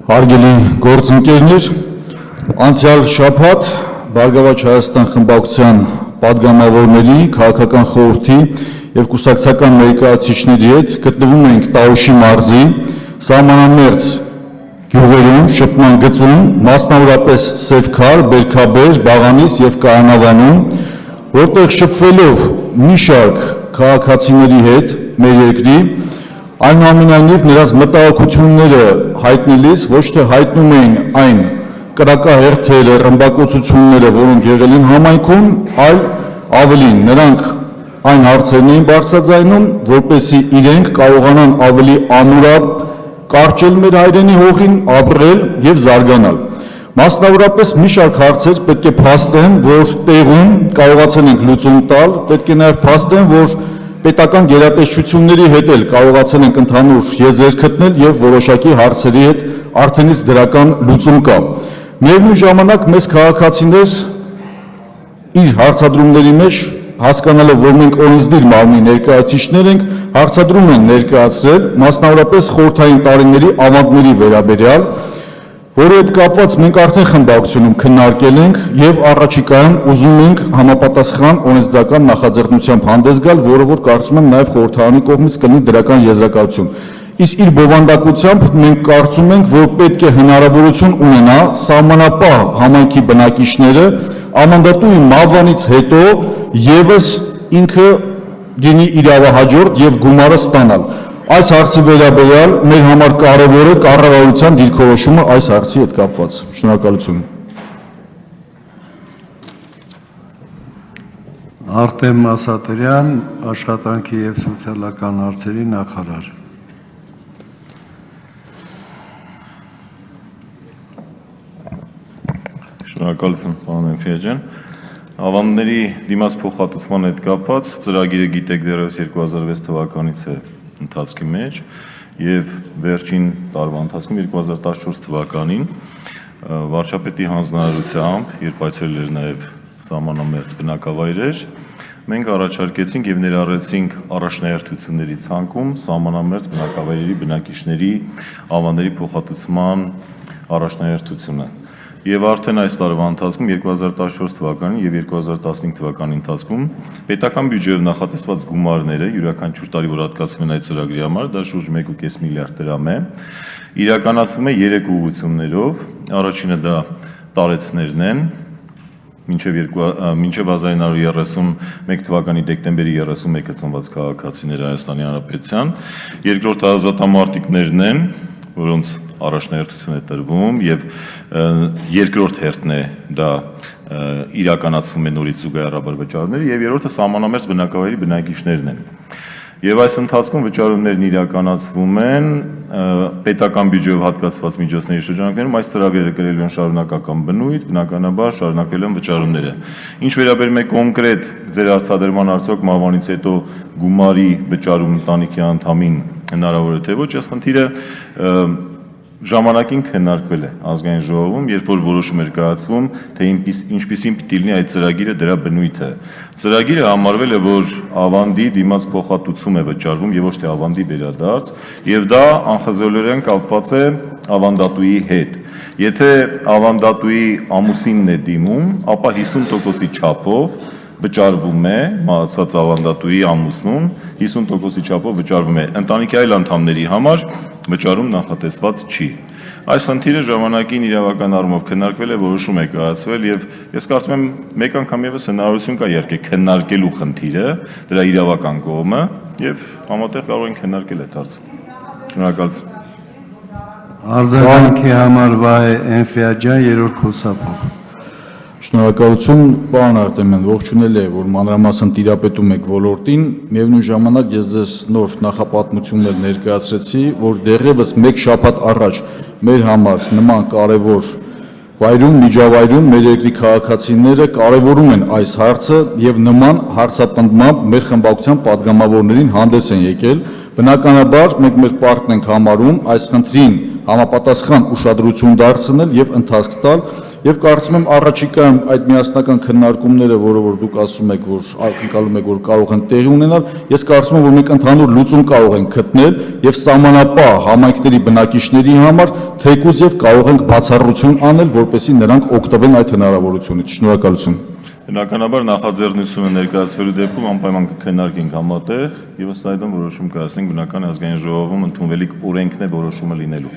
Հարգելի գործընկերներ, անցյալ շաբաթ Բարգավաճ Հայաստան խմբակցության պատգամավորների, քաղաքական խորհրդի եւ կուսակցական ներկայացուցիչների հետ գտնվում ենք Տաուշի մարզի սահմանամերձ գյուղերում, շփման գծում, մասնավորապես Սևքար, Բերքաբեր, Բաղանիս եւ Կայանավանում, որտեղ շփվելով մի շարք քաղաքացիների հետ մեր երկրի, այնուամենայնիվ նրանց մտահոգությունները հայտնելիս ոչ թե հայտնում էին այն կրակահերթերը, ռմբակոծությունները, որոնք եղել են համայնքում, այլ ավելին նրանք այն հարցերն էին բարձրաձայնում, որպեսզի իրենք կարողանան ավելի ամուրապ կարճել մեր հայրենի հողին, ապրել եւ զարգանալ։ Մասնավորապես մի շարք հարցեր պետք է փաստեն, որ տեղում կարողացել ենք լուծում տալ, պետք է նաեւ փաստեն, որ պետական գերատեսչությունների հետ էլ կարողացել ենք ընդհանուր եզրեր գտնել եւ որոշակի հարցերի հետ արդենից դրական լուծում կա։ Միևնույն ժամանակ մեզ քաղաքացիներ իր հարցադրումների մեջ հասկանալով, որ մենք օրենսդիր մարմնի ներկայացուցիչներ ենք, հարցադրում են ներկայացրել մասնավորապես խորհրդային տարիների ավանդների վերաբերյալ, որի հետ կապված մենք արդեն խմբակցությունում քննարկել ենք եւ առաջիկայում ուզում ենք համապատասխան օրենսդրական նախաձեռնությամբ հանդես գալ, որը որ կարծում եմ նաեւ խորհրդարանի կողմից կլինի դրական եզրակացություն։ Իսկ իր բովանդակությամբ մենք կարծում ենք, որ պետք է հնարավորություն ունենա սահմանապահ համայնքի բնակիչները ամանդատուի մահվանից հետո եւս ինքը լինի իրավահաջորդ եւ գումարը ստանալ։ Այս հարցի վերաբերյալ մեր համար կարևոր է կառավարության դիրքորոշումը այս հարցի հետ կապված։ Շնորհակալություն։ Արտեմ Մասատրյան, աշխատանքի եւ սոցիալական հարցերի նախարար։ Շնորհակալություն, պարոն Էմֆիաջյան։ Ավանդների դիմաց փոխհատուցման հետ կապված ծրագիրը գիտեք դեռևս 2006 թվականից է ընթացքի մեջ եւ վերջին տարվա ընթացքում 2014 թվականին վարչապետի հանձնարարությամբ, երբ այցելել էր նաեւ սահմանամերձ բնակավայրեր, մենք առաջարկեցինք եւ ներառեցինք առաջնահերթությունների ցանկում սահմանամերձ բնակավայրերի բնակիչների ավանդների փոխհատուցման առաջնահերթությունը։ Եվ արդեն այս տարվա ընթացքում 2014 թվականին եւ 2015 թվականի ընթացքում պետական բյուջեով նախատեսված գումարները յուրաքանչյուր տարի որ հատկացվում են այդ ծրագրի համար, դա շուրջ 1.5 միլիարդ դրամ է, իրականացվում է 3 ուղղություններով, առաջինը դա տարեցներն են, մինչև 1931 թվականի դեկտեմբերի 31-ը ծնված քաղաքացիներ Հայաստանի Հանրապետության, երկրորդը ազատամարտիկներն են, որոնց առաջնահերթություն է տրվում եւ երկրորդ հերթն է դա իրականացվում է նորից զուգահեռաբար վճարումները եւ երրորդը սահմանամերձ բնակավայրի բնակիչներն են։ Եվ այս ընթացքում վճարումներն իրականացվում են պետական բյուջեով հատկացված միջոցների շրջանակներում այս ծրագրերը կրելու են շարունակական բնույթ, բնականաբար շարունակվելու են վճարումները։ Ինչ վերաբերում է կոնկրետ ձեր հարցադրման արդյոք մահվանից հետո գումարի վճարում ընտանիքի անդամին հնարավոր է թե ոչ, այս խնդիրը ժամանակին քննարկվել է ազգային ժողովում, երբ որ որոշում էր կայացվում, թե ինչպիսին պիտի լինի այդ ծրագիրը դրա բնույթը։ Ծրագիրը համարվել է, որ ավանդի դիմաց փոխհատուցում է վճարվում եւ ոչ թե ավանդի վերադարձ, եւ դա անխզորորեն կապված է ավանդատուի հետ։ Եթե ավանդատուի ամուսինն է դիմում, ապա 50%-ի չափով վճարվում է մահացած ավանդատուի ամուսնուն, 50%-ի չափով վճարվում է։ Ընտանիքի այլ անդամների համար վճարում նախատեսված չի։ Այս խնդիրը ժամանակին իրավական առումով քննարկվել է, որոշում է կայացվել եւ ես կարծում եմ մեկ անգամ եւս հնարավորություն կա իհարկե քննարկելու խնդիրը, դրա իրավական կողմը եւ համատեղ կարող ենք քննարկել այդ հարցը։ Շնորհակալություն։ Արձագանքի համար Վահե Էմֆիաջյան, երրորդ խոսափող։ Շնորհակալություն, պարոն Արտեմյան, ողջունել է, որ մանրամասն տիրապետում եք ոլորտին, միևնույն ժամանակ ես ձեզ նոր նախապատմություններ ներկայացրեցի, որ դեռևս մեկ շաբաթ առաջ մեր համար նման կարևոր վայրում, միջավայրում մեր երկրի քաղաքացիները կարևորում են այս հարցը եւ նման հարցապնդմամբ մեր խմբակցության պատգամավորներին հանդես են եկել։ Բնականաբար մենք մեր պարտքն ենք համարում այս խնդրին համապատասխան ուշադրություն դարձնել եւ ընթացք տալ եւ կարծում եմ առաջիկայում այդ միասնական քննարկումները, որ դուք ասում եք, որ ակնկալում եք, որ կարող են տեղի ունենալ, ես կարծում եմ, որ մենք ընդհանուր լուծում կարող ենք գտնել եւ սահմանապահ համայնքների բնակիչների համար թեկուզ եւ կարող ենք բացառություն անել, որպեսզի նրանք օգտվեն այդ հնարավորությունից։ Շնորհակալություն։ Բնականաբար նախաձեռնությունը ներկայացվելու դեպքում անպայման կքննարկենք համատեղ եւ ըստ այդմ որոշում կայացնենք բնական ազգային ժողովում ընդունվելիք օրենքն է որոշումը լինելու։